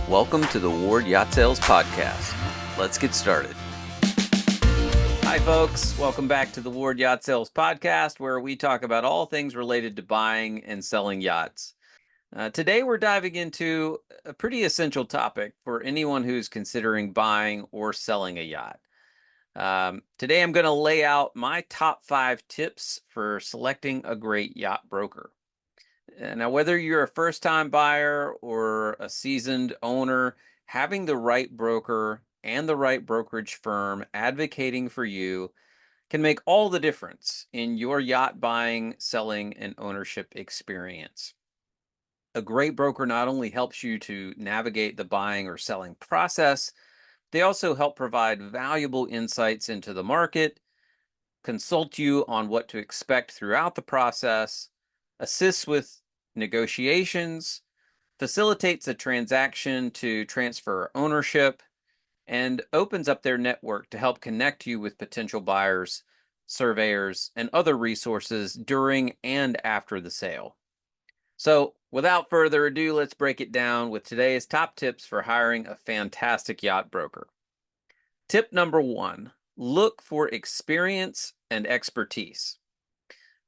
Welcome to the Ward Yacht Sales Podcast. Let's get started. Hi, folks. Welcome back to the Ward Yacht Sales Podcast, where we talk about all things related to buying and selling yachts. Today, we're diving into a pretty essential topic for anyone who's considering buying or selling a yacht. Today, I'm going to lay out my top 5 tips for selecting a great yacht broker. Now, whether you're a first-time buyer or a seasoned owner, having the right broker and the right brokerage firm advocating for you can make all the difference in your yacht buying, selling, and ownership experience. A great broker not only helps you to navigate the buying or selling process, they also help provide valuable insights into the market, consult you on what to expect throughout the process, assists with negotiations, facilitates a transaction to transfer ownership, and opens up their network to help connect you with potential buyers, surveyors, and other resources during and after the sale. So, without further ado, let's break it down with today's top tips for hiring a fantastic yacht broker. Tip number 1, look for experience and expertise.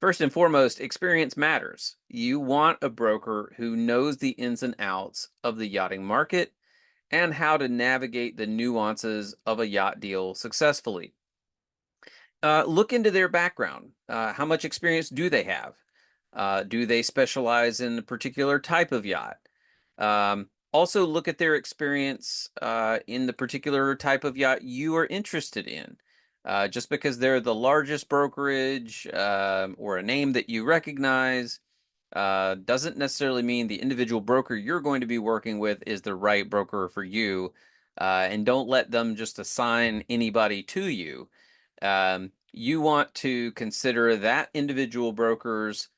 First and foremost, experience matters. You want a broker who knows the ins and outs of the yachting market and how to navigate the nuances of a yacht deal successfully. Look into their background. How much experience do they have? Do they specialize in a particular type of yacht? Also, look at their experience in the particular type of yacht you are interested in. Just because they're the largest brokerage or a name that you recognize doesn't necessarily mean the individual broker you're going to be working with is the right broker for you. And don't let them just assign anybody to you. You want to consider that individual broker's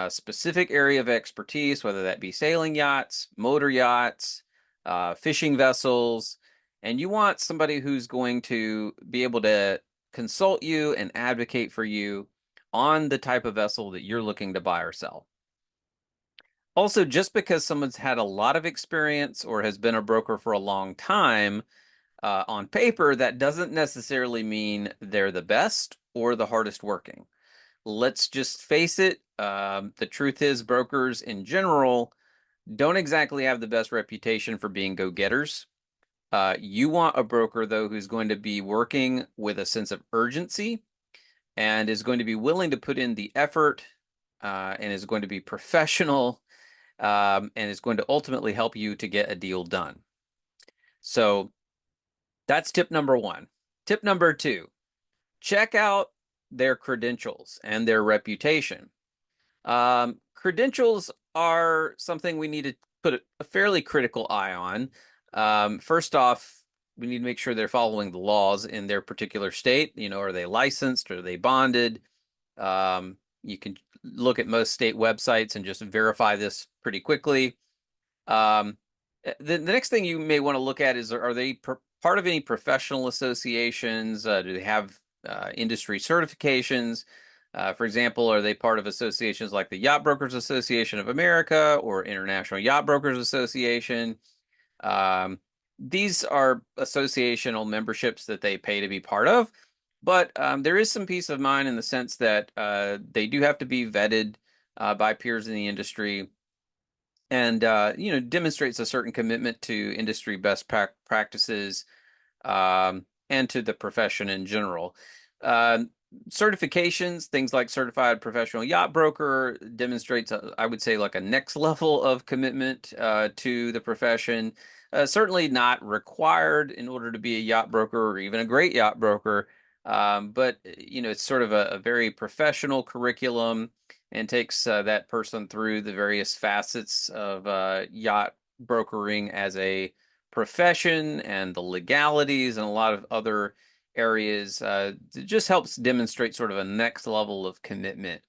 specific area of expertise, whether that be sailing yachts, motor yachts, fishing vessels, and you want somebody who's going to be able to consult you and advocate for you on the type of vessel that you're looking to buy or sell. Also, just because someone's had a lot of experience or has been a broker for a long time, on paper, that doesn't necessarily mean they're the best or the hardest working. Let's just face it, the truth is brokers in general don't exactly have the best reputation for being go-getters. You want a broker, though, who's going to be working with a sense of urgency and is going to be willing to put in the effort and is going to be professional and is going to ultimately help you to get a deal done. So that's tip number 1. Tip number 2, check out their credentials and their reputation. Credentials are something we need to put a fairly critical eye on. First off, we need to make sure they're following the laws in their particular state. You know, are they licensed? Are they bonded? You can look at most state websites and just verify this pretty quickly. The next thing you may want to look at is, are they part of any professional associations? Do they have industry certifications? For example, are they part of associations like the Yacht Brokers Association of America or International Yacht Brokers Association? These are associational memberships that they pay to be part of, but there is some peace of mind in the sense that they do have to be vetted by peers in the industry and demonstrates a certain commitment to industry best practices and to the profession in general. Certifications, things like certified professional yacht broker, demonstrates, I would say, like a next level of commitment to the profession. Certainly not required in order to be a yacht broker or even a great yacht broker, but it's sort of a very professional curriculum and takes that person through the various facets of yacht brokering as a profession and the legalities and a lot of other areas. It just helps demonstrate sort of a next level of commitment.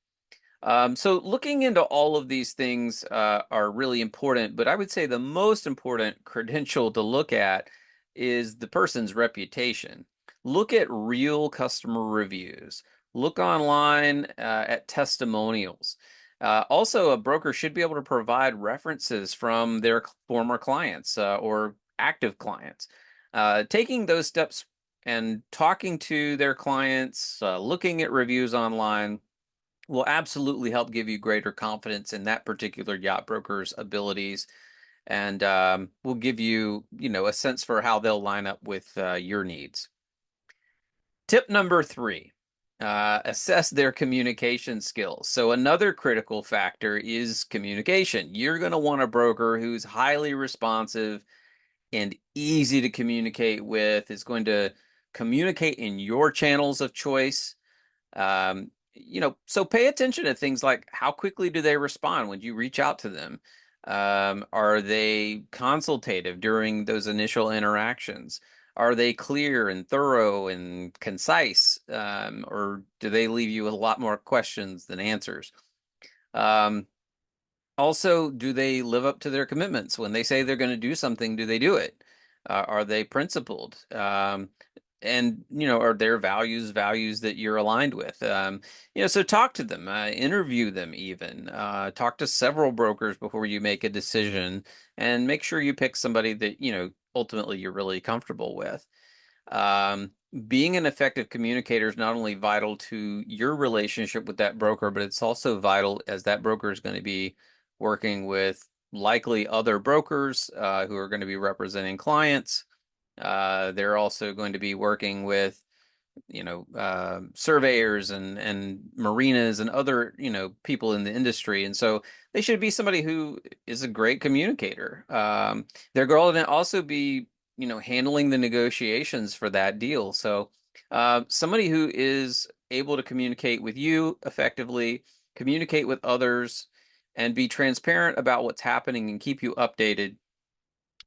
So looking into all of these things are really important, but I would say the most important credential to look at is the person's reputation. Look at real customer reviews. Look online at testimonials. Also, a broker should be able to provide references from their former clients or active clients. Taking those steps and talking to their clients, looking at reviews online will absolutely help give you greater confidence in that particular yacht broker's abilities and will give you, a sense for how they'll line up with your needs. Tip number 3, assess their communication skills. So another critical factor is communication. You're going to want a broker who's highly responsive and easy to communicate with, is going to communicate in your channels of choice. So pay attention to things like how quickly do they respond when you reach out to them? Are they consultative during those initial interactions? Are they clear and thorough and concise? Or do they leave you with a lot more questions than answers? Um, Also, do they live up to their commitments? When they say they're going to do something, do they do it? Are they principled? And are their values that you're aligned with? So talk to them, interview them even. Talk to several brokers before you make a decision, and make sure you pick somebody that, ultimately you're really comfortable with. Um, Being an effective communicator is not only vital to your relationship with that broker, but it's also vital as that broker is going to be working with likely other brokers who are going to be representing clients. They're also going to be working with, surveyors and marinas and other, people in the industry. And so they should be somebody who is a great communicator. They're going to also be, handling the negotiations for that deal. So somebody who is able to communicate with you effectively, communicate with others, and be transparent about what's happening and keep you updated,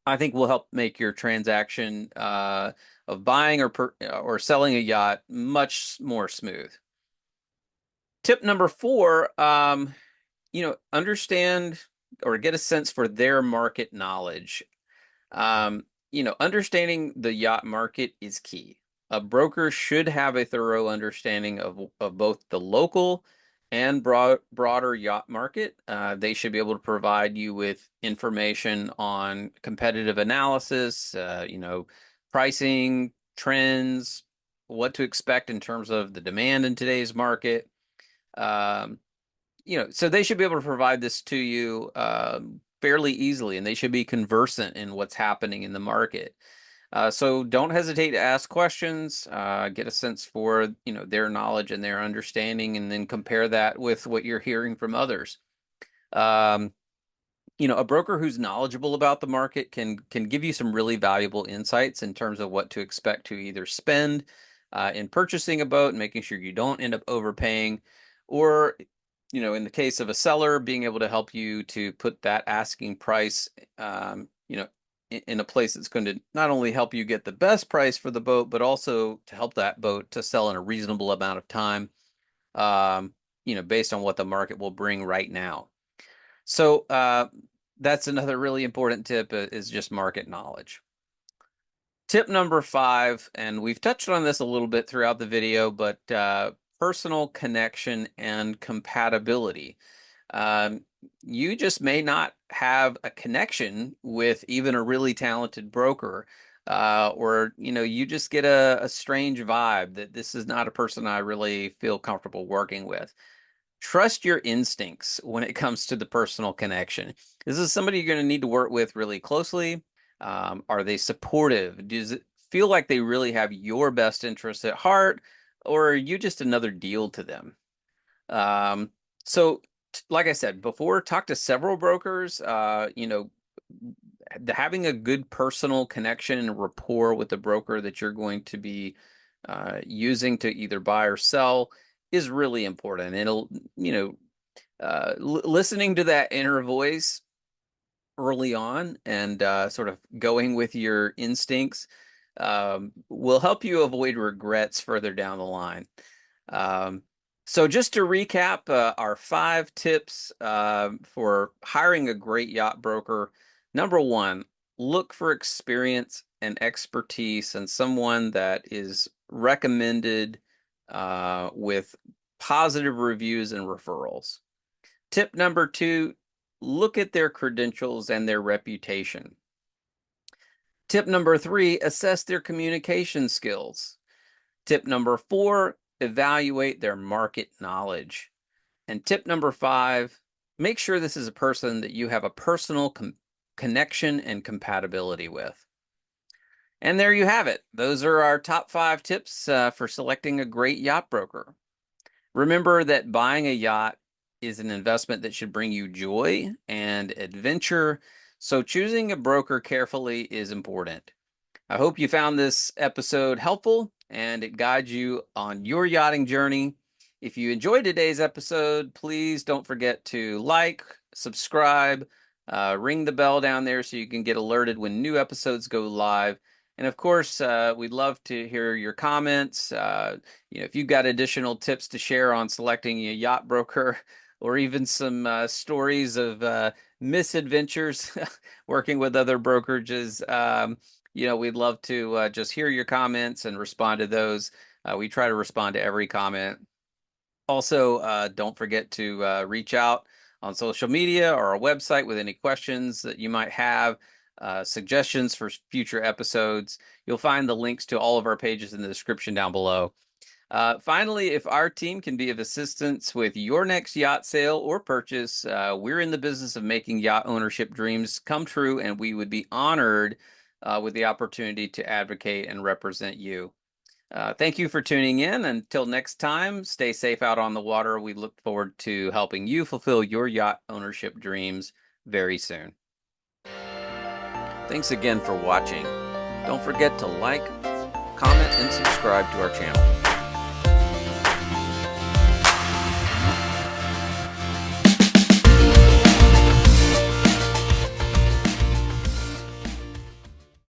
I think will help make your transaction of buying or selling a yacht much more smooth. Tip number 4, understand or get a sense for their market knowledge. Understanding the yacht market is key. A broker should have a thorough understanding of both the local and broader yacht market. They should be able to provide you with information on competitive analysis, pricing, trends, what to expect in terms of the demand in today's market. Um, so they should be able to provide this to you fairly easily, and they should be conversant in what's happening in the market. So don't hesitate to ask questions, get a sense for, their knowledge and their understanding, and then compare that with what you're hearing from others. Um, a broker who's knowledgeable about the market can give you some really valuable insights in terms of what to expect to either spend in purchasing a boat and making sure you don't end up overpaying, or in the case of a seller, being able to help you to put that asking price, in a place that's going to not only help you get the best price for the boat, but also to help that boat to sell in a reasonable amount of time, based on what the market will bring right now. So that's another really important tip is just market knowledge. Tip number 5, and we've touched on this a little bit throughout the video, but personal connection and compatibility. Um, you just may not have a connection with even a really talented broker, or you just get a strange vibe that this is not a person I really feel comfortable working with. Trust your instincts when it comes to the personal connection. This is somebody you're going to need to work with really closely. Are they supportive? Does it feel like they really have your best interests at heart, or are you just another deal to them? Um, so, like I said before, talk to several brokers. Having a good personal connection and rapport with the broker that you're going to be using to either buy or sell is really important. It'll, listening to that inner voice early on and sort of going with your instincts will help you avoid regrets further down the line. Um, so just to recap, our 5 tips for hiring a great yacht broker. Number 1, look for experience and expertise and someone that is recommended with positive reviews and referrals. Tip number 2, look at their credentials and their reputation. Tip number 3, assess their communication skills. Tip number 4, evaluate their market knowledge. And tip number 5, make sure this is a person that you have a personal connection and compatibility with. And there you have it. Those are our top 5 tips for selecting a great yacht broker. Remember that buying a yacht is an investment that should bring you joy and adventure, so choosing a broker carefully is important. I hope you found this episode helpful and it guides you on your yachting journey. If you enjoyed today's episode, please don't forget to like, subscribe, ring the bell down there so you can get alerted when new episodes go live. And of course, we'd love to hear your comments. If you've got additional tips to share on selecting a yacht broker, or even some stories of misadventures working with other brokerages, we'd love to just hear your comments and respond to those. We try to respond to every comment. Also, don't forget to reach out on social media or our website with any questions that you might have, suggestions for future episodes. You'll find the links to all of our pages in the description down below. Finally, if our team can be of assistance with your next yacht sale or purchase, we're in the business of making yacht ownership dreams come true, and we would be honored with the opportunity to advocate and represent you. Thank you for tuning in. Until next time, stay safe out on the water. We look forward to helping you fulfill your yacht ownership dreams very soon. Thanks again for watching. Don't forget to like, comment, and subscribe to our channel.